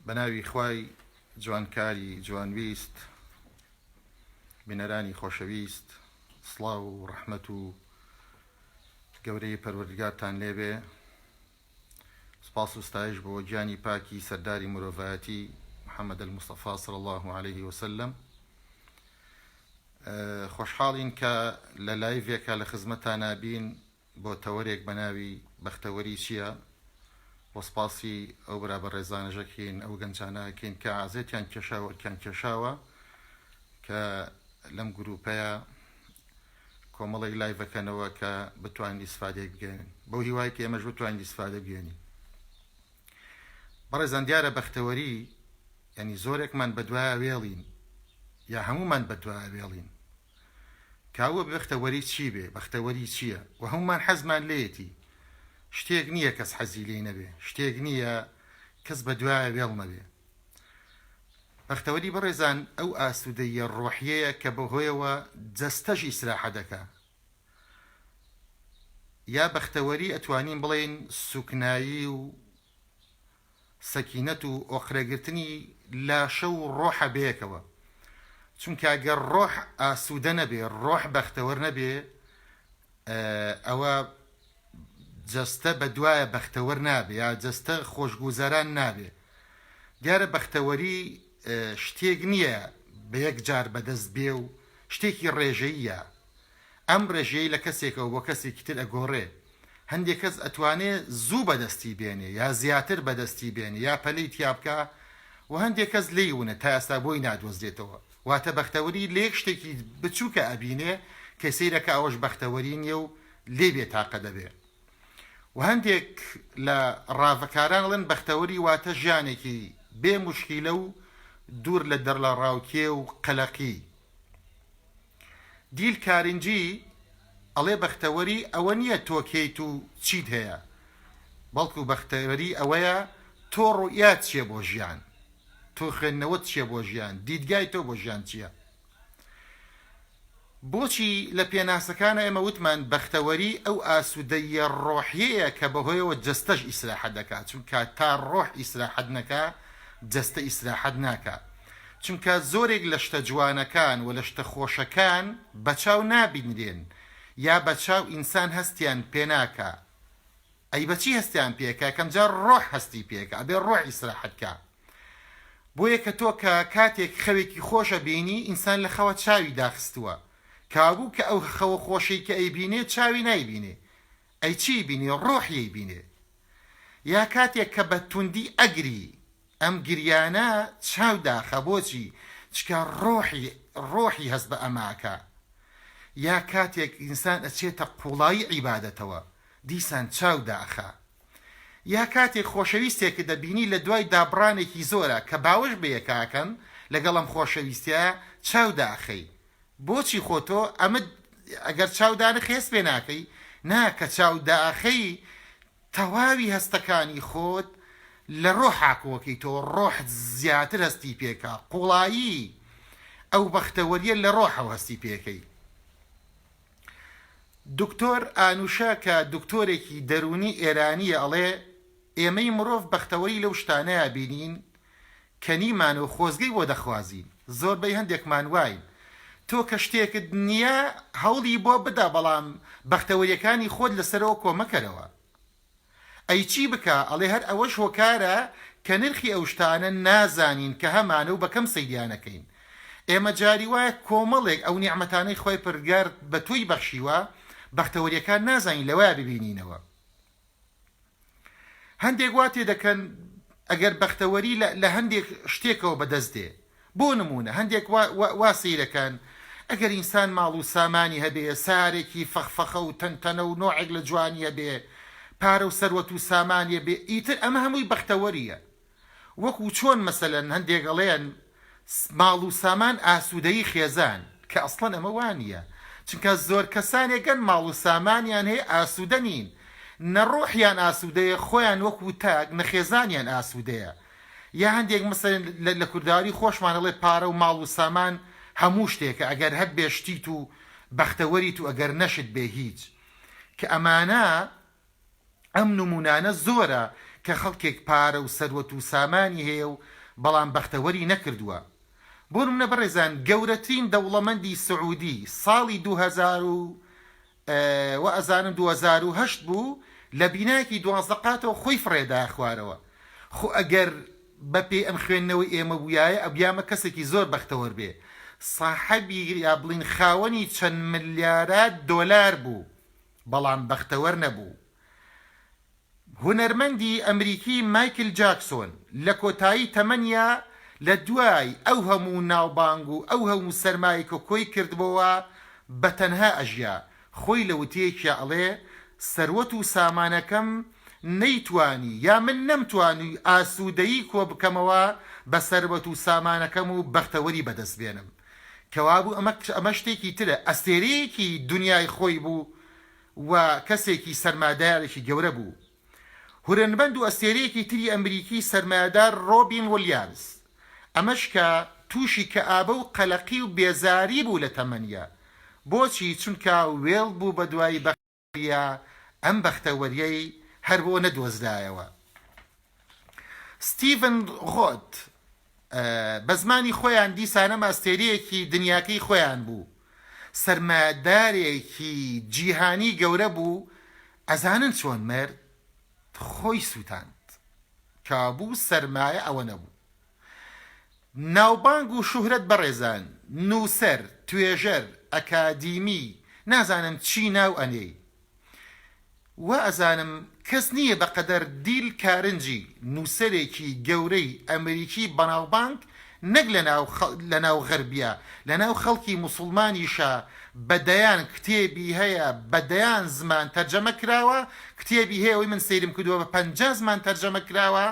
بەناوی خوای جوانکاری جوانویست بنەرانی خۆشەویست سڵاو و ڕەحمەت و گەورەی پەروەردگارتان لێبێ. سپاس و ستایش بۆ گیانی پاکی سەرداری مرۆڤایەتی محەممەد المستەفا صلی الله عليه وسلم. خۆشحاڵین کە لە لایڤێکە لە خزمەتانە بین بۆ تەوەرێک بەناوی بەختەوەری چییە. بۆ سپاسی ئەو برابە ڕێزانەژەکەین ئەو گەنجانەکەین کە ئازێتیان کێشاوەکیان کێشاوە کە لەم گروپەیە کۆمەڵی لایڤەکەنەوە کە بتوانین ئیسفادەی بگەین بۆ هیوای کە ئێمەش بتوانین ئیسفادە بگەینی. بەڕێزان دیارە بەختەوەری یعنی زۆرێکمان بەدوایە وێڵین یا هەمومان بەدوایە وێڵین کاوە بەختەوەری چی بێ، بەختەوەری چییە و هەمومان حەزمان لێتی. شتێک نییە کەس حەزی لێ نەبێ، شتێک نییە کەس بەدوایە وێڵ نەبێ. بەختەوەری بەڕێزان ئەو ئاسوودەیە ڕۆحیەیە کە بەهۆیەوە جەستەش ئیسراحە دەکا. یا بەختەوەری ئەتوانین بڵێن سوکنایی و سەکینەت و ئۆقرەگرتنی لاشە و ڕۆحە بەیەکەوە. چونکە ئەگەر ڕۆح ئاسوودە نەبێ، ڕۆح بەختەوەر نەبێ، ئەوە جەستە بەدوایە بەختەوەر نابێ یا جەستە خۆشگوزەران نابێ. دیارە بەختەوەری شتێک نییە بە یەک جار بەدەست بێ و شتێکی ڕێژەییە. ئەم ڕێژەیە لە کەسێکەوە بۆ کەسێکی تر ئەگۆڕێ. هەندێک کەس ئەتوانێت زوو بەدەستی بێنێ یا زیاتر بەدەستی بێنێ یا پەلەی تیابکە و هەندێک کەس لێیونە تا ئێستا بۆی نادۆزرێتەوە. واتە بەختەوەری لێک شتێکی بچووکە ئەبینێ کە سەیرەکە ئەوەش بەختەوەری نیە و لێ بێ تاقە دەبێ. و هەندێک لە ڕاوەکاران ئەڵێن بەختەوەری واتە ژیانێکی بێ موشکیلە و دوور لە دەر لە ڕاوکێ و قەلەقی. دیل کارنجی ئەڵێ بەختەوەری ئەوە نییە تۆکەیت و چیت هەیە، بەڵکو بەختەوەری ئەوەیە تۆ ڕوئیات چیە بۆ ژیان، تۆ خوێندنەوەت چیە بۆ ژیان، دیدگای تۆ بۆ ژیان چییە. بۆچی لە پێناسەکانە ئێمە وتمان بەختەوەری ئەو ئاسوودەیە ڕۆحیەیە کە بەهۆیەوە جەستەش ئیسراحەت دەکات. چونکە تا ڕۆح ئیسراحەت نەکا جەستە ئیسراحەت ناکا. چونکە زۆرێک لە شتە جوانەکان و لە شتە خۆشەکان بەچاو نابینرێن یا بەچاو ئینسان هەستیان پێناکە. ئەی بەچی هەستیان پێکە؟ کەمجار ڕۆح هەستی پێکە، ئەبێ ڕۆح ئیسراحەتکە. بۆیە کە تۆ کە کاتێک خەوێکی خۆشە بینی ئینسان لە خەوە چاوی داخستووە، کابوو کە ئەو خەوە خۆشەی کە ئەیبینێ چاوی نایبینێ، ئەی چی بینێ؟ ڕۆحی بینێ. یا کاتێک کە بە توندی ئەگری ئەم گریانە چاو داخە. بۆچی؟ چکە ڕۆحی هەست بە ئەماکە. یا کاتێک ئینسان ئەچێتە قوڵایی عیبادەتەوە دیسان چاو داخە. یا کاتێک خۆشەویستێکە دەبینی لە دوای دابڕانێکی زۆرە کە باوەش بەیەکاکەن لەگەڵم خۆشەویستیە چاو داخەی. بۆچی خۆتۆ ئەمە ئەگەر چاودانە خێز پێ ناکەی؟ ناکە چاوداخەی تەواوی هەستەکانی خۆت لە ڕۆحاکۆکەی تۆ ڕۆح زیاتر هەستی پێکە، قوڵایی ئەو بەختەوەریە لە ڕۆحەوە هەستی پێکەی. دکتۆر ئانوشا کە دکتۆرێکی دەرونی ئێرانیە ئەڵێ ئێمەی مرۆڤ بەختەوەری لەو شتانەیە بینین کە نیمان و خۆزگەی بۆ دەخوازین. زۆربەی هەندێکمان واین تۆ کە شتێکت نییە هەوڵی بۆ بدە، بەڵام بەختەوەریەکانی خۆت لەسەرەوە کۆمەکەرەوە. ئەی چی بکە؟ ئەڵێ هەر ئەوەش هۆکارە کە نرخی ئەو شتانە نازانین کە هەمانە و بەکەم سەیریانەکەین. ئێمە جاری وایە کۆمەڵێک ئەو نیعمەتانەی خۆی پڕگار بە تۆی بەخشیوە بەختەوەریەکان نازانین لەوە ببینینەوە. هەندێک وا تێدەکەن ئەگەر بەختەوەری لە هەندێک شتێکەوە بەدەست دێ. بۆ نمونە هەندێک وا سەیرەکان ئەگەر ئینسان ماڵ و سامانی هەبێ، سارێکی فەخفەخە و تەنتەنە و نۆعێک لە جوانی هەبێ، پارە و سەروەت و سامانیە بێ، ئیتر ئەمە هەمووی بەختەوەریە. وەکو چۆن مەسەلەن هەندێک ئەڵێن ماڵ و سامان ئاسوودەیی خێزان، کە ئەسڵەن ئەمە وانە. چونکە زۆر کەسانێکەن ماڵ و سامانیان هەیە ئاسوودە نین، نەڕۆحیان ئاسوودەیە، خۆیان وەکو تاک نەخێزانیان ئاسوودەیە. یا هەندێک مەسەلەن لە کورداواری خۆشمان ئەڵێ پارە و ماڵ و سامان هەموو شتێکە، ئەگەر هەت بێشتیت و بەختەوەریت و ئەگەر نەشت بێ هیچ. کە ئەمانە ئەم نمونانە زۆرە کە خەڵکێک پارە و سەروەت و سامانی هەیە و بەڵام بەختەوەری نەکردووە. بۆ نمونە بەڕێزان گەورەترین دەوڵەمەندی سعودی ساڵی 2008 بوو لە بینایەکی 12 قاتەوە خۆی فڕێدا خوارەوە. خۆ ئەگەر بەپێی ئەم خوێندنەوەی ئێمە بووایە ئەبیامە کەسێکی زۆر بەختەوەر بێ. صاحبی یا بڵین خاوەنی چەند ملیارات دۆلار بوو بەڵام بەختەوەر نەبوو. هونەرمەندی ئەمریکی مایکل جاکسۆن لە کۆتایی تەمەنیا لە دوای ئەو هەموو ناوبانگ و ئەو هەموو سەرمایە کە کۆی کردبەوە بە تەنها ئەژیا. خۆی لە وتەیەکیە ئەڵێ سەروەت و سامانەکەم نەیتوانی یا من نەمتوانی ئاسوودەیی کۆ بکەمەوە بە سەروەت و سامانەکەم و بەختەوەری بەدەست بێنم. کەوابوو ئەمە شتێکی ترە، ئەستێرەیەکی دنیای خۆی بوو و کەسێکی سەرمادارێکی گەورە بوو. هورنبەند و ئەستێرەیەکی تری ئەمریکی سەرمایەدار ڕۆبین ویلیامز، ئەمەش کە تووشی کە ئابە و قەلەقی و بێزاری بوو لە تەمەنیە. بۆچی؟ چونکە وێڵ بوو بە دوای بەختەوەریە، ئەم بەختەوەریەی هەر بۆ نەدۆزدایەوە. ستیڤن غۆت بە زمانی خۆیان دیسانە ئەستێرەیەکی دنیاکەی خۆیان بوو، سەرمایەدارێکی جیهانی گەورە بوو. ئەزانن چۆن مرد؟ خۆی سووتاند. کابوو سەرمایە ئەوە نەبوو. ناوبانگ و شوهرەت بەڕێزان، نووسەر، توێژەر، ئەکادیمی، نازانم چی ناو ئەنێی. و ئەزانم کەس نییە بەقەدەر دیل کارنجی نووسەرێکی گەورەی ئەمریکی بەناوبانگ نەک لە ناو غەربیە، لە ناو خەڵکی موسڵمانیشە بەدەیان کتێبی هەیە، بەدەیان زمان تەرجەمە کراوە. کتێبی هەیە ئەوەی من سەیرم کردووە بە 50 زمان تەرجەمە کراوە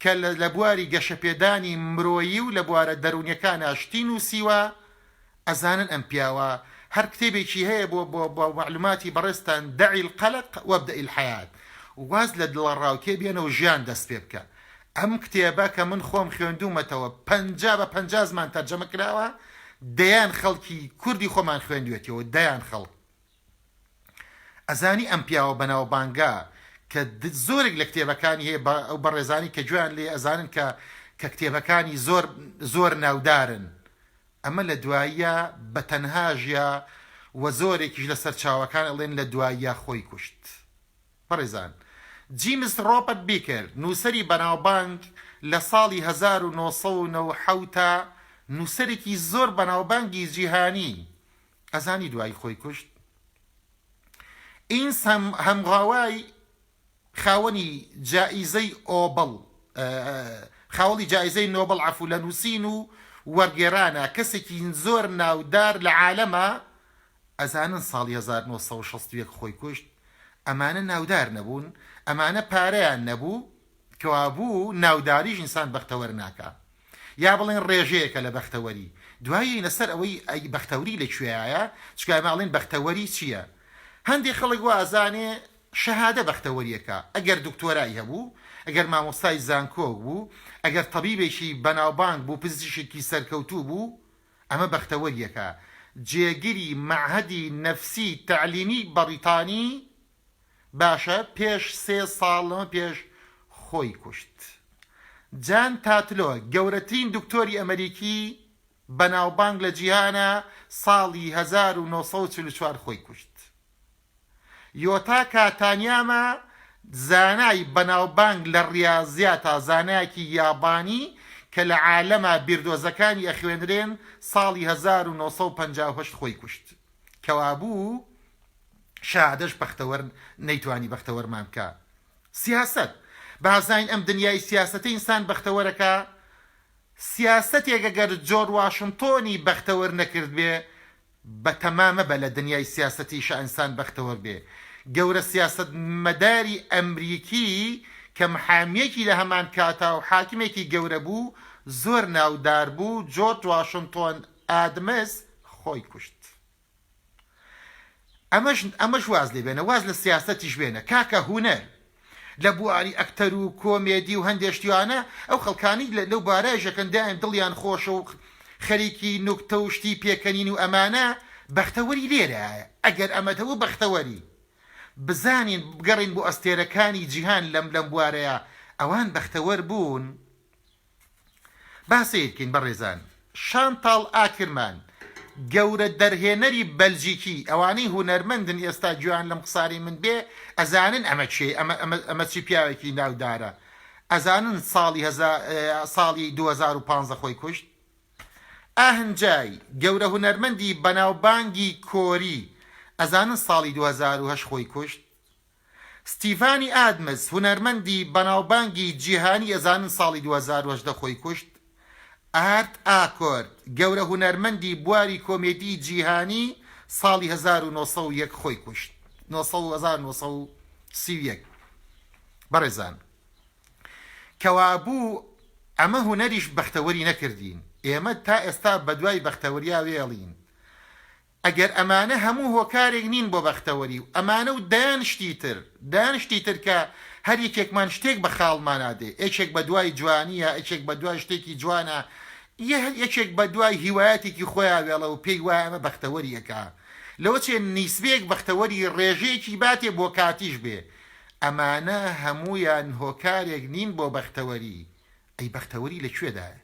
کە لە بواری گەشەپێدانی مرۆیی و لە بوارە دەرونیەکان ئاشتی نووسیوە. ئەزانن ئەم پیاوە هەر کتێبێکی هەیە بۆ معلوماتی بەڕێستان دەعی القەلق وەبدەئی الحەیات، واز لە دڵە ڕاوکێ بێنەوە ژیان دەست پێ بکە. ئەم کتێبە کە من خۆم خوێندومەتەوە 50 بە 50 زمان تەرجەمە کراوە، دەیان خەڵکی کوردی خۆمان خوێندوێتەوە، دەیان خەڵک. ئەزانی ئەم پیاوە بەناوبانگا کە زۆرێک لە کتێبەکانی هەیە ئەو بەڕێزانی کە گویان لێ ئەزانن کە کتێبەکانی زۆر ناودارن، ئەمە لە دواییە بە تەنهاژە و زۆرێکیش لەسەر چاوەکان ئەڵێن لە دواییە خۆی کوشت. بەڕێزان، جیمز ڕۆبەرت بیکر نووسەری بەناوبانگ لە ساڵی 1990 نووسەرێکی زۆر بەناوبانگی جیهانی، ئەزانی دوای خۆی کوشت. ئینس هەمغاوای خاوەنی جائیزەی ئۆبڵ، خاوەڵی جائیزەی نۆبڵ عەفو لە نووسین و وەرگێرانە، کەسێکی زۆر ناودار لە عالەمە. ئەزانن ساڵی 1960 خۆی کوشت. ئەمانە ناودار نەبوون، ئەمانە پارەیان نەبوو، کەوابوو ناوداریش ئینسان بەختەوەر ناکە، یا بڵێن ڕێژەیەکە لە بەختەوەری. دوایی لەسەر ئەوەی بەختەوری لەکوێیە، چکە ئەماڵێن بەختەوەری چییە؟ هەندێک خەڵک وازانێ شەهادە بەختەوەریەکە. ئەگەر دکتۆرای هەبوو، ئەگەر مامۆستای زانکۆ بوو، ئەگەر تەبیبێکی بەناوبانگ بوو، پزیشکی سەرکەوتوو بوو، ئەمە بەختەوەریەکە. جێگیری مەعهەدی نەفسی تەعلیمی بەریتانی باشە پێش 3 ساڵ پێش خۆی کوشت. جان تاتلۆ گەورەترین دکتۆری ئەمریکی بەناوبانگ لە جیهانە ساڵی 1944 خۆی کوشت. یۆتا کاتانیامە زانای بەناوبانگ لە ڕیاضیاتە، زانایەکی یابانی کە لە عالەمە بیردۆزەکانی ئەخوێنرێن ساڵی 1958 خۆی کوشت. کەوابوو شادەش بەختەوەر نەیتوانی بەختەوەرمان بکە. سیاست بازاین ئەم دنیای سیاسەتی ئینسان بەختەوەرەکە. سیاستێک ئەگەر جۆرج واشنتۆنی بەختەوەر نەکرد بێ، بە تەمامە بە لە دنیای سیاسەتیشە ئینسان بەختەوەر بێ. گەورە سیاست مەداری ئەمریکی کە محامیەکی لە هەمان کاتا و حاکمێکی گەورە بوو، زۆر ناودار بوو، جۆرج واشنتۆن ئادمس خۆی کوشت. ئەمەش واز لێ بێنە، واز لە سیاسەتیش بێنە. کاکە هونەر لە بواری ئەکتەر و کۆمێدی و هەندێشتیانە، ئەو خەڵکانی لەو بارایژەکەن دایان دڵیان خۆشە و خەریکی نوکتە و شتی پێکەنین و ئەمانە بەختەوەری لێرایە. ئەگەر ئەمەتەوە بەختەوەری بزانین بگەڕین بۆ ئەستێرەکانی جیهان لەم بوارەیە، ئەوان بەختەوەر بوون. باسەیەکەین بەڕێزان شانتاڵ ئاکرمان گەورە دەرهێنەری بەلژیکی ئەوانەی هونەرمەندن ئێستا گویان لەم قساری من بێ ئەزانن ئەمە چێ ئەمە چی پیاوێکی ناودارە ئەزانن ساڵی 2015 خۆی کوشت ئاهەنجای گەورە هونەرمەندی بەناوبانگی کۆری ئەزانن ساڵی 2008 خۆی کوشت ستیڤانی ئادمز هونەرمەندی بەناوبانگی جیهانی ئەزانن ساڵی 2010 خۆی کوشت ئارت ئاکۆرد گەورە هونەرمەندی بواری کۆمێدی جیهانی ساڵی 1901 خۆی کوشت 1931 بەڕێزان کەوابوو ئەمە هونەریش بەختەوەری نەکردین ئێمە تا ئێستا بەدوای بەختەوەریا وێڵین ئەگەر ئەمانە هەموو هۆکارێک نین بۆ بەختەوەری و ئەمانە و دانشتی تر کە هەر یەکێکمان شتێک بە خاڵمان نادێ یەکێک بە دوای جوانیە یەکێک بە دوای شتێکی جوانە یەکێک بە دوای هیوایەتێکی خۆیان وێڵە و پێی وایە ئەمە بەختەوەریەکە لەوە چێ نیسبەیەک بەختەوەری ڕێژەیەکی باتێ بۆ کاتیش بێ ئەمانە هەمویان هۆکارێک نین بۆ بەختەوەری ئەی بەختەوەری لەکوێدایە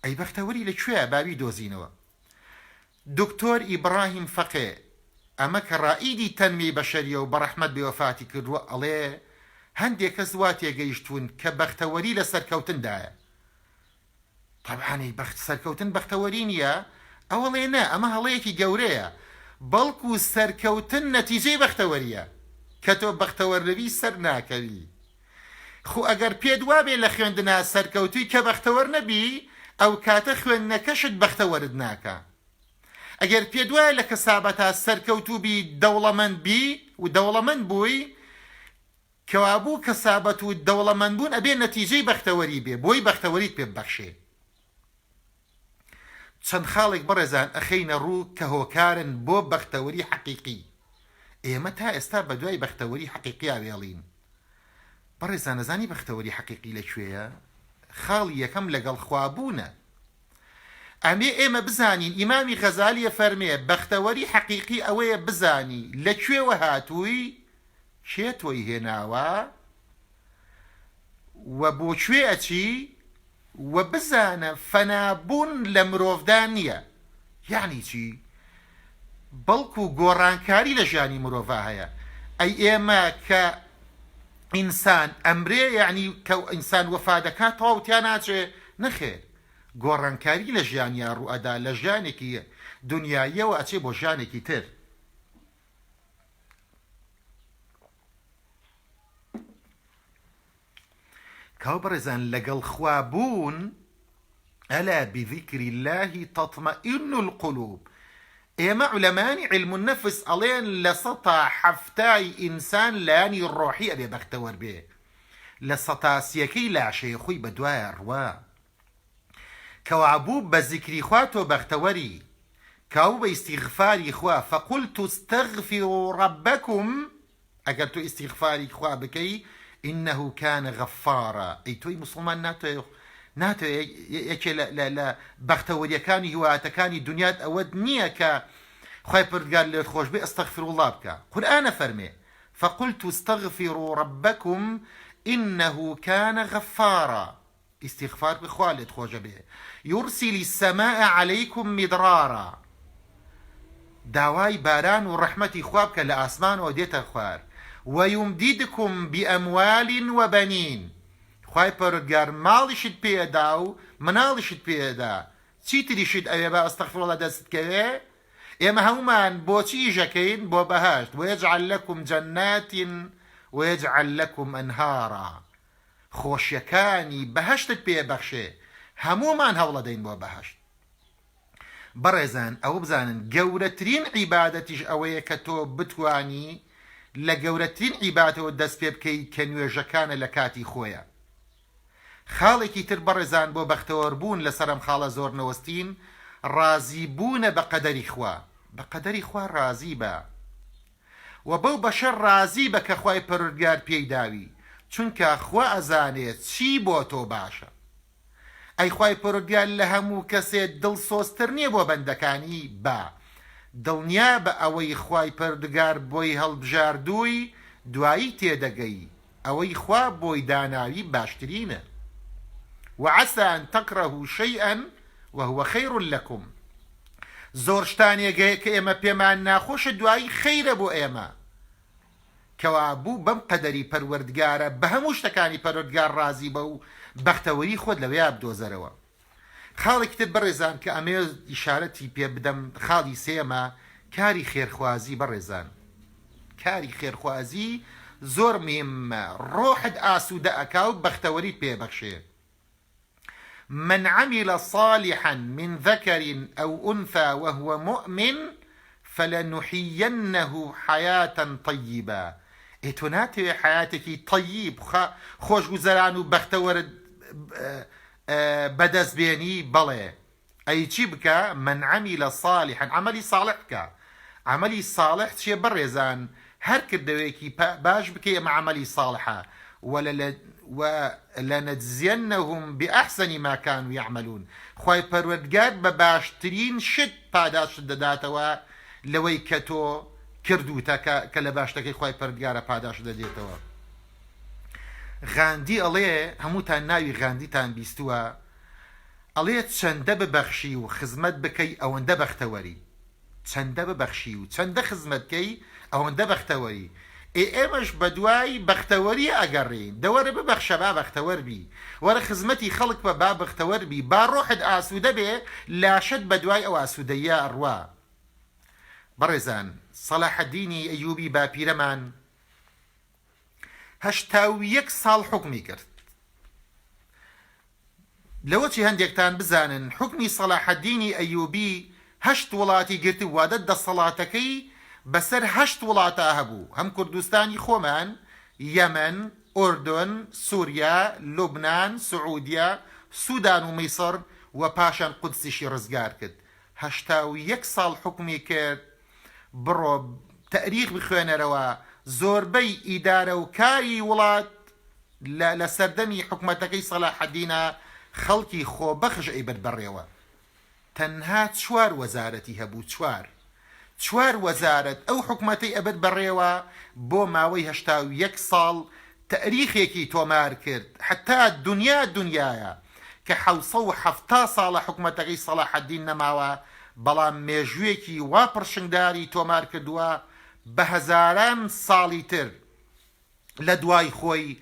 ئەی بەختەوەری لەکوێیە باوی دۆزینەوە دکتۆر ئیبراهیم فەقێ ئەمە کە ڕائیدی تەنمی بەشەریە و بەڕەحمەت بێوەفاتی کردووە ئەڵێ هەندێک کەس وا تێگەیشتون کە بەختەوەری لە سەرکەوتندایە طبعاً سەرکەوتن بەختەوەری نییە ئەوەڵێ نە ئەمە هەڵەیەکی گەورەیە بەڵکو سەرکەوتن نەتیجەی بەختەوەریە کە تۆ بەختەوەرنەوی سەر ناکەوی خو ئەگەر پێت وابێ لە خوێندنا سەرکەوتوی کە بەختەوەر نەبی ئەو کاتە خوێندنەکەشت بەختەوەرت ناکە ئەگەر پێت وایە لە کەسابەتە سەرکەوتوبی دەوڵەمەند بی و دەوڵەمەند بووی کەوابوو کەسابەت و دەوڵەمەند بوون ئەبێ نەتیجەی بەختەوەری بێ بۆی بەختەوەریت پێ ببەخشێ چەند خاڵێک بەڕێزان ئەخەینە ڕوو کە هۆکارن بۆ بەختەوەری حەقیقی ئێمە تا ئێستا بە دوای بەختەوەری حەقیقی وێڵین بەڕێزان نەزانی بەختەوەری حەقیقی لەکوێیە خاڵی یەکەم لەگەڵ خوابوونە ئەمێ ئێمە بزانین ئیمامی غەزالیە فەرمێ بەختەوەری حەقیقی ئەوەیە بزانی لەکوێوە هاتووی کێ تۆی هێناوە و بۆ کوێ ئەچی و بزانە فەنابوون لە مرۆڤدا نییە یعنی چی بەڵکو گۆڕانکاری لە ژیانی مرۆڤ هەیە ئەی ئێمە کە ئینسان ئەمرێ یعنی کە ئینسان وەفا دەکات تەواوتیان ناچێ نەخێر گۆڕانکاری لە ژیانیا ڕوئەدا لە ژیانێکی دنیاییەوە ئەچێ بۆ ژیانێکی تر کاو بەڕێزان لەگەڵ خوابوون ئەلا بذیکری اللهی تەطمەئین القلوب ئێمە عولەمانی علم النەفس ئەڵێن لە سەتا حەفتای ئینسان لایانی ڕۆحی ئەبێ بەختەوەر بێ لە سەتاسیەکەی لاشەیە خۆی بە دوایە ڕوا کەوابوو بە زیکری خوا تۆ بەختەوەری کاو بە ئیستیغفاری خوا فەقولت استەغفروا رەبەکم ئەگەر تۆ ئیستیغفاری خوا بکەی إنه كان غفارا أي توي مسلمان ناتو يكي لا بختوريكاني هواتكاني دنيات أود نية كا خواهي پردگار لێت خۆش بێ استغفر الله بکە قورآنە فەرمێ فقلت استغفروا ربكم إنه كان غفارا استغفار بخوا لێت خۆشە بێ يرسل السماء عليكم مدرارا داوای باران و ڕەحمەتی خوا بکە لە ئاسمانەوە دێتە خوار ويمددكم بأموال وبنين خواهي پەروەردگار ماڵیشت پێدا و مناڵیشت پێدا چیتریشت ئەوێ بە ئەستەغفر الله دەست کەوێ ئێمە هەمومان بۆچی ئیژەکەین بۆ بەهەشت ويجعل لكم جنات ويجعل لكم أنهارا خۆشیەکانی بەهەشتت پێبەخشێ هەمومان هەوڵەدەین بۆ بەهەشت بەڕێزان ئەوە بزانن گەورەترین عیبادەتیش ئەوەیە کە تۆ بتوانی لە گەورەترین عیبادەتەوە دەست پێ بکەی کە نوێژەکانە لە کاتی خۆیە خاڵێکی تر بەڕێزان بۆ بەختەوەربوون لەسەرم خاڵە زۆر نەوەستین ڕازی بوونە بە قەدەری خوا بە قەدەری خوا ڕازی بە و بەو بەشەر ڕازی بە کە خوای پەروەردگار پێی داوی چونکە خوا ئەزانێت چی بۆ تۆ باشە ئەی خوای پەروەردگار لە هەموو کەسێک دڵسۆزتر نییە بۆ بەندەکانی با دڵنیا بە ئەوەی خوای پەروەردگار بۆی وعسى أن تكرهوا شيئا وهو خير لكم. زۆر شتانێک کە ئێمە پێمان ناخۆشە دوایی خەیرە بۆ ئێمە کەوا بوو بەم قەدەری پەروەردگارە بە هەموو شتەکانی پەروەردگار ڕازی بە و بەختەوەری خۆت لەوەیە بدۆزەرەوە. خاڵێکی تر بەڕێزان کە ئەمێ ئیشارەتی پێ بدەم خاڵی سێمە کاری خێرخوازی. بەڕێزان کاری خێرخوازی زۆر مهمە، ڕۆحت ئاسوودە ئەکا و بەختەوەریت پێبەخشێ. من عمل صالحا من ذكر أو أنثى وهو مؤمن فلنحيينه حياة طيبة. اتوناتي حياتك طيب خوش گوزران و بختورد بدز بيني بلي اي چی بکە من عمل صالحا عملي صالح بکە. عملي صالح چێ بەڕێزان هەر کردەوەیەکی باش بکە مع عملي صالحة ولنجزينهم بأحسن ما كانوا يعملون. خوای پەروەردگار بە باشترین شت پاداش دەداتەوە لەوەی کە تۆ کردوتە کە لە باشتەکەی خوای پەروەردگارە پاداش دەدێتەوە. غاندی ئەڵێ هەمووتان ناوی غاندیتان بیستووە، ئەڵێ چەندە ببەخشی و خزمەت بکەی ئەوەندە بەختەوەری، چەندە ببەخشی و چەندە خزمەتکەی ئەوەندە بەختەوەری. ئێمەش بە دوای بەختەوەری ئەگەڕین، دەوەرە ببەخشە با بەختەوەر بی، وەرە خزمەتی خەڵک بە با بەختەوەر بی، با ڕۆحت ئاسوودە بێ لاشت بە دوای ئەو ئاسوودەیە ئەڕوا. بەڕێزان سەلاح الدینی ئەیوبی باپیرەمان 81 ساڵ حکمی کرد. لەوەچی هەندێکتان بزانن حکمی سەلاح الدینی ئەیوبی 8 وڵاتی گرت و وادە دەسەڵاتەکەی بەسەر 8 وڵاتە هەبوو، هەم کوردستانی خۆمان، یەمەن، ئوردن، سووریا، لوبنان، سعودیا، سوودان و میسر و پاشان قودسیشی ڕزگار کرد. 81 ساڵ حکمی کرد. بڕۆ تەریخ بخوێنەرەوە زۆربەی ئیدارە و کاری وڵات لە سەردەمی حکومەتەکەی سەلاح الدینە خەڵکی خۆبەخش ئەیبرد بەڕێوە. تەنها 4 وەزارەتی هەبوو، 4 وەزارەت ئەو حکومەتەی ئەبد بەڕێوە بۆ ماوەی 81 ساڵ تەریخێکی تۆمار کرد. حتا دنیایە کە 770 ساڵە حکومەتەکەی سەلاح الدین نەماوە، بەڵام مێژوویەکی وا پڕشنگداری تۆمار کردووە بە هەزاران ساڵی تر لە دوای خۆی.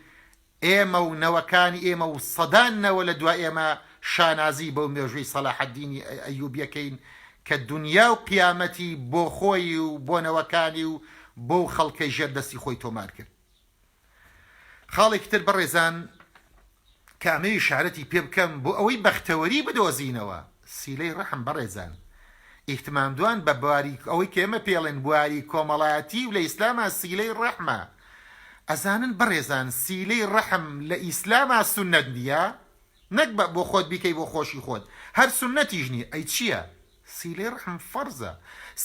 ئێمە و نەوەکانی ئێمە و سەدان نەوە لە دوای ئێمە شانازی بەو مێژووی سەلاح الدینی ئەیوبیەکەین کە دنیا و قیامەتی بۆ خۆی و بۆ نەوەکانی و بۆ خەڵکەی ژێردەستی خۆی تۆمار کرد. خاڵێکی تر بەڕێزان کە ئەمەوی شارەتی پێ بکەم بۆ ئەوەی بەختەوەری بدۆزینەوە، سیلەی ڕەحم. بەڕێزان ئیحتمام دوان بە بواری ئەوەی کە ئێمە پێڵێن بواری کۆمەڵایەتی و لە ئیسلامە سیلەی ڕەحمە. ئەزانن بەڕێزان سیلەی ڕەحم لە ئیسلامە سونەت نییە، نەک بۆ خۆت بیکەی بۆ خۆشی خۆت، هەر سونەتیش نییە. ئەی چییە؟ سیلەی ڕەحم فەرزە.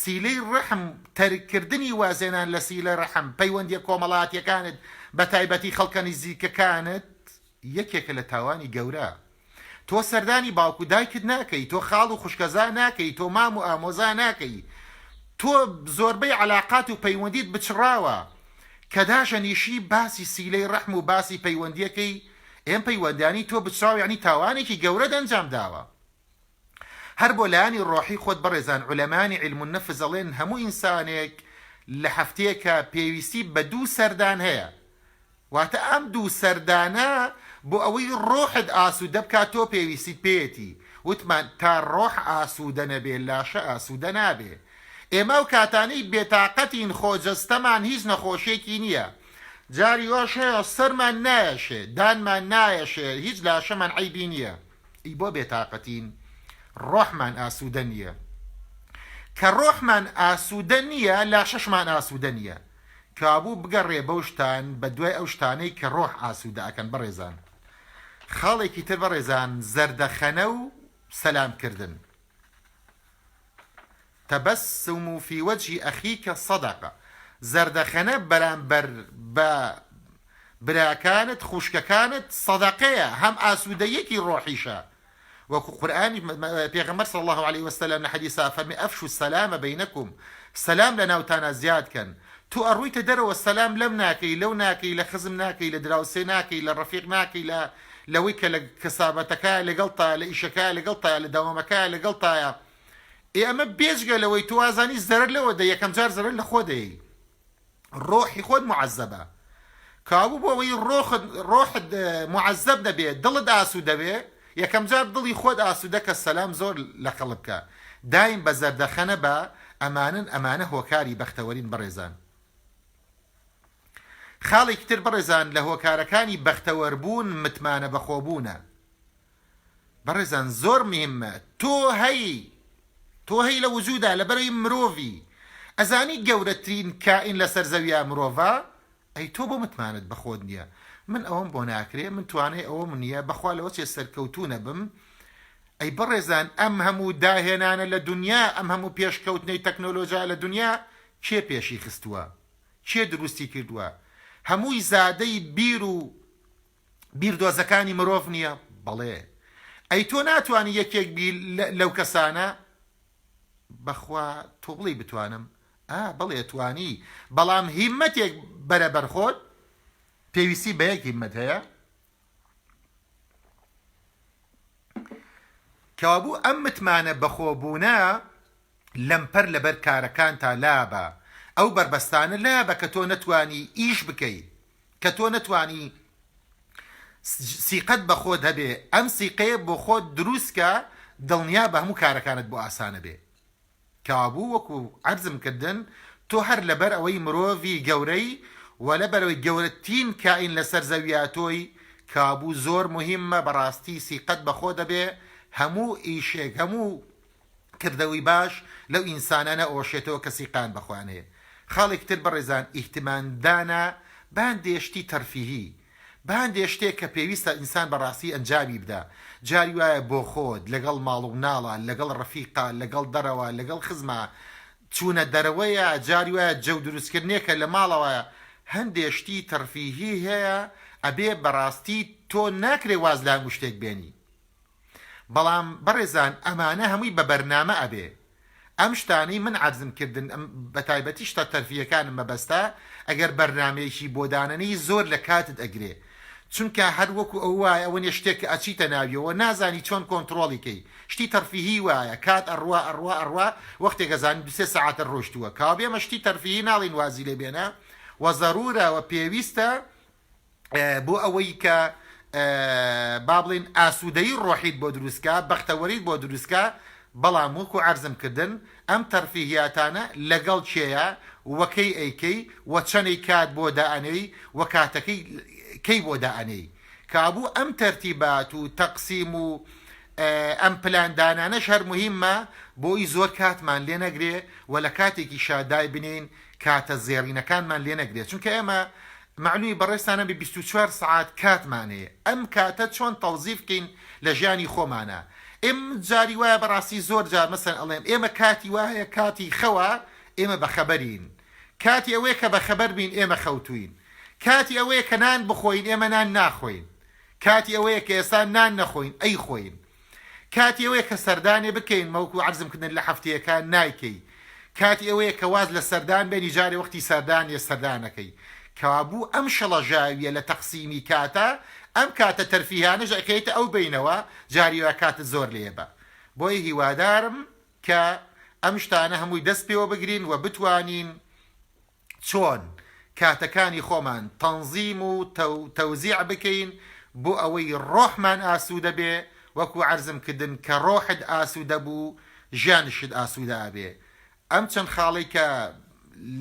سیلەی ڕەحم تەرکردنی وازێنان لە سیلەی ڕەحم پەیوەندی کۆمەڵایەتیەکانت بە تایبەتی خەڵکە نزیکەکانت یەکێکە لە تاوانی گەورە. تۆ سەردانی باوکو دایکت ناکەی، تۆ خاڵ و خوشکەزا ناکەی، تۆ مام و ئامۆزا ناکەی، تۆ زۆربەی عەلاقات و پەیوەندیت بچڕاوە کە داژەنیشی باسی سیلەی ڕەحم و باسی پەیوەندیەکەی ئێم پەیوەندیانی تۆ بچراو، یعنی تاوانێکی گەورە دەنجام داوە. هەر بۆ لایانی ڕۆحی خۆت بەڕێزان عولەمانی عیلم النەفس ئەڵێن هەموو ئینسانێک لە هەفتەیەکە پێویستی بە 2 سەردان هەیە، واتە ئەم 2 سەردانە بۆ ئەوەی ڕۆحت ئاسوودە بکات تۆ پێویستیت پێیەتی. وتمان تا ڕۆح ئاسوودە نەبێ لاشە ئاسوودە نابێ. ئێمە و کاتانەی بێتاقەتین خۆجەستەمان هیچ نەخۆشیێکی نییە، جاری وەش هەیە سەرمان نایەشێ، دانمان نایەشێ، هیچ لاشەمان عیبی نییە. ئی بۆ بێتاقەتین؟ ڕۆحمان ئاسوودە نییە. کە ڕۆحمان ئاسوودە نییە لاشەشمان ئاسوودە نییە. کابوو بگەڕێ بەو شتان بە دوای ئەو شتانەی کە ڕۆح ئاسوودە ئەکەن. بەڕێزان خاڵێکی تر بەڕێزان زەردەخەنە و سەلامکردن. تەبەسم فی وەجهی ئەخیکە سەدەقە. زەردەخەنە بەرامبەر بە براکانت خوشکەکانت سەدەقەیە، هەم ئاسوودەیەکی ڕۆحیشە. وەکو قورئانی پێغەمبەر صلی الله عليه وسلم لە حەدیثا فەرمی ئەفشوا السەلامە بەینەکم، سەلام لە ناوتانە زیاد کەن. تو ئەڕوویتە دەرەوە سەلام لەم ناکەی لەو ناکەی لە خزم ناکەی لە دراوسێ ناکەی لە ڕەفیق ناکەی لەوەی کە لە کەسابەتەکە لەگەڵتە لە ئیشەکە لەگەڵتە لە داوامەکە لەگەڵتایە ئێمە بێژگە لەوەی تو وازانی زەرەر لەوە دە یەکەم جار زەرەر لە خۆ دەی ڕۆحی خۆت معەزەبە کابوو بۆ ئەوەی ڕۆحت معەزەب نەبێت دڵت ئاسوودە بێ یەکەم جار دڵی خۆت ئاسوودە کە سەلام زۆر لە خەڵک بکە دایم بە زەردەخەنە بە ئەمانە هۆکاری بەختەوەرین بەڕێزان خاڵێکی تر بەڕێزان لە هۆکارەکانی بەختەوەربوون متمانە بەخۆبوونە بەڕێزان زۆر مهمە تۆ هەی لە وجودا لەبەرەوەی مرۆڤی ئەزانی گەورەترین کائین لەسەر زەویە مرۆڤە ئەی تۆ بۆ متمانت بەخۆت نییە من ئەوەم بۆ ناکرێ من توانێ ئەوەم نییە بەخوا لەوە چێ سەرکەوتوونە بم ئەی بەڕێزان ئەم هەموو داهێنانە لە دنیا ئەم هەموو پێشکەوتنەی تەکنۆلۆژیا لە دنیا کێ پێشی خستووە کێ دروستی کردووە هەمووی زادەی بیردۆزەکانی مرۆڤ نییە بەڵێ ئەی تۆ ناتوانانی یەکێک بی لەو کەسانە بەخوا تۆ بڵێ بتوانم بەڵێ توانی بەڵام هیممەتێک بەرەبەر خۆت پێویستی بە یەک هیممەت هەیە کەوابوو ئەم متمانە بەخۆبوونە لەمپەر لەبەر کارەکان تا لابە ئەو بربەستانە لابە کە تۆ نەتوانی ئیش بکەیت کە تۆ نەتوانی سیقەت بە خۆت هەبێ ئەم سیقەیە بۆ خۆت دروستکە دڵنیا بە هەموو کارەکانت بۆ ئاسانە بێ کابوو وەکو عەرزم کردن تۆ هەر لەبەر ئەوەی مرۆڤی گەورەی و لەبەرەوەی گەورەترین کائین لەسەر زەویە تۆی کابوو زۆر مهمە بەڕاستی سیقەت بە خۆ دەبێ هەموو ئیشێک هەموو کردەوەی باش لەو ئینسانانە ئۆشێتەوە کە سیقان بەخوانەیە خاڵێک تر بەڕێزان ئیحتیماندانە باندێشتی تەرفیهی باندێشتێک کە پێویستە ئینسان بەڕاستی ئەنجامی بدە جاری وایە بۆ خۆت لەگەڵ ماڵ و ناڵە لەگەڵ ڕەفیقا لەگەڵ دەرەوە لەگەڵ خزمە چوونە دەرەوەیە جاری وایە جەو دروستکردنێکە لە ماڵەوەیە هەندێشتی تەرفیهی هەیە ئەبێ بەڕاستی تۆ ناکرێ واز لە هەموو شتێک بێنی بەڵام بەڕێزان ئەمانە هەمووی بە بەرنامە ئەبێ ئەم شتانەی من عەرزم کردن بە تایبەتی شتە تەرفیەکانم مەبەستە ئەگەر بەرنامەیەکی بۆ دانەنەی زۆر لە کاتت ئەگرێ چونکە هەر وەکو ئەو وایە ئەوە نێ شتێک ئەچیتە ناویەوە نازانی چۆن کۆنتڕۆڵیکەی شتی تەرفیهی وایە کات ئەڕوا وەختێک ئەزانی 2-3 سەعاتە ڕۆشتووە کابێمە شتی تەرفیهی ناڵین وازی لێ بێنە و ضەرورە و پێویستە بۆ ئەوەی کە با بڵێن ئاسوودەی ڕۆحیت بۆ دروستکە بەختەوەریت بۆ دروستکە بەڵام وەکو عەرزم کردن ئەم تەرفیهیاتانە لەگەڵ چێیە وەکەی ئەیکەی وە چەندەی کات بۆ دائەنەی وە کاتەکەی کەی بۆ دائەنەی کابوو ئەم تەرتیبات و تەقسیم و ئەم پلاندانانەش هەر مهمە بۆی زۆر کاتمان لێ نەگرێ و لە کاتێکی شادای بنین کاتە زێڕینەکانمان لێ نەگرێت چونکە ئێمە معنوی بەڕێستانە بە 24 سعات کاتمانەیە ئەم کاتە چۆن تەوزیف بکەین لە ژیانی خۆمانە ئێم جاری وایە بەڕاستی زۆر جار مەسەن ئەڵێم ئێمە کاتی وایە کاتی خەوە ئێمە بەخەبەرین کاتی ئەوەیە کە بەخەبەر بین ئێمە خەوتوین کاتی ئەوەیە کە نان بخۆین ئێمە نان ناخۆین کاتی ئەوەیە کە ئێستا نان نەخۆین ئەی خۆین کاتی ئەوەیە کە سەردانێ بکەین مەوەکو عەرزم کردن لە هەفتەیەکان نایکەی کاتی ئەوەیە کە واز لە سەردان بێنی جارێ وەختی سەردانیە سەردانەکەی کابوو ئەم شەڵەژاویە لە تەقسیمی کاتە ئەم کاتە تەرفیهانەش ئەکەیتە ئەو بینەوە جاریوە کاتە زۆر لێبە بۆی هیوادارم کە ئەم شتانە هەمووی دەست پێوە بگرین و بتوانین چۆن کاتەکانی خۆمان تەنزیم و تەوزیع بکەین بۆ ئەوەی ڕۆحمان ئاسوودە بێ وەکو عەرزم کردن کە ڕۆحت ئاسوودە بوو ژیانشت ئاسوودە بێ ئەم چەند خاڵی کە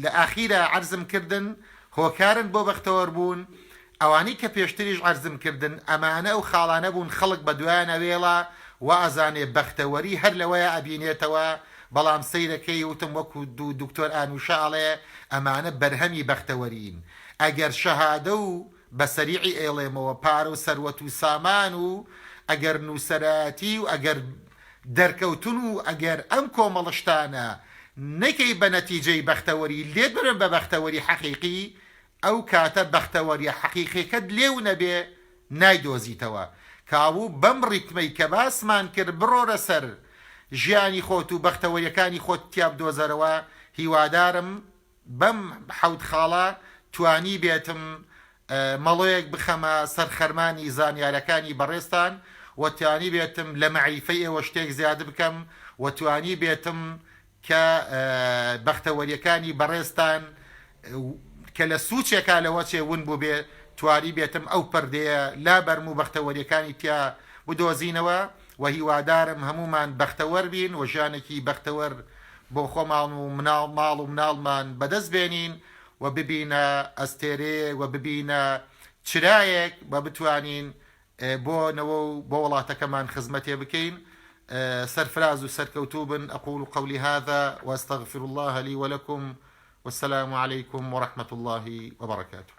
لە ئاخیرە عەرزم کردن هۆکارن بۆ بەختەوەربوون ئەوانەی کە پێشتریش عەرزم کردن ئەمانە ئەو خاڵانە بوون خەڵک بە دوایانە وێڵە و ئازانێ بەختەوەری هەر لەوەیە ئەبینێتەوە بەڵام سەیرەکەی وتم وەکو دکتۆر ئانوشاڵێ ئەمانە بەرهەمی بەختەوەرین ئەگەر شەهادە و بە سەریعی ئێڵێمەوە پارە و سەروەت و سامان و ئەگەر نووسەراتی و ئەگەر دەرکەوتن و ئەگەر ئەم کۆمەڵشتانە نەکەی بە نەتیجەی بەختەوەری لێت برن بە بەختەوەری حەقیقی ئەو کاتە بەختەوەری حەقیقیەکەت لێو نەبێ نایدۆزیتەوە کابوو بەم ڕیتمەی کە باسمان کرد بڕۆرە سەر ژیانی خۆت و بەختەوەریەکانی خۆت تیا بدۆزەرەوە هیوادارم بەم حەوت خاڵە توانی بێتم مەڵۆیەک بخەمە سەر خەرمانی زانیارەکانی بەڕێستان وتوانی بێتم لە مەعریفەی ئێوە شتێک زیاد بکەم وتوانی بێتم کە بەختەوەریەکانی بەڕێستان کە لە سوچێکا لەوە چێ ون بوو بێ توانی بێتم ئەو پەردەیە لا بەرم و بەختەوەریەکانی تیا بدۆزینەوە و هیوادارم هەمومان بەختەوەر بین و ژانێکی بەختەوەر بۆ خۆمان و ماڵ و مناڵمان بەدەست بێنین و ببینە ئەستێرێ و ببینە چرایەک و بتوانین بۆنەوە و بۆ وڵاتەکەمان خزمەتێ بکەین سەرفراز و سەرکەوتوو بن ئەقول قولي هذا واستغفر الله لي ولكم والسلام عليكم ورحمة الله وبركاته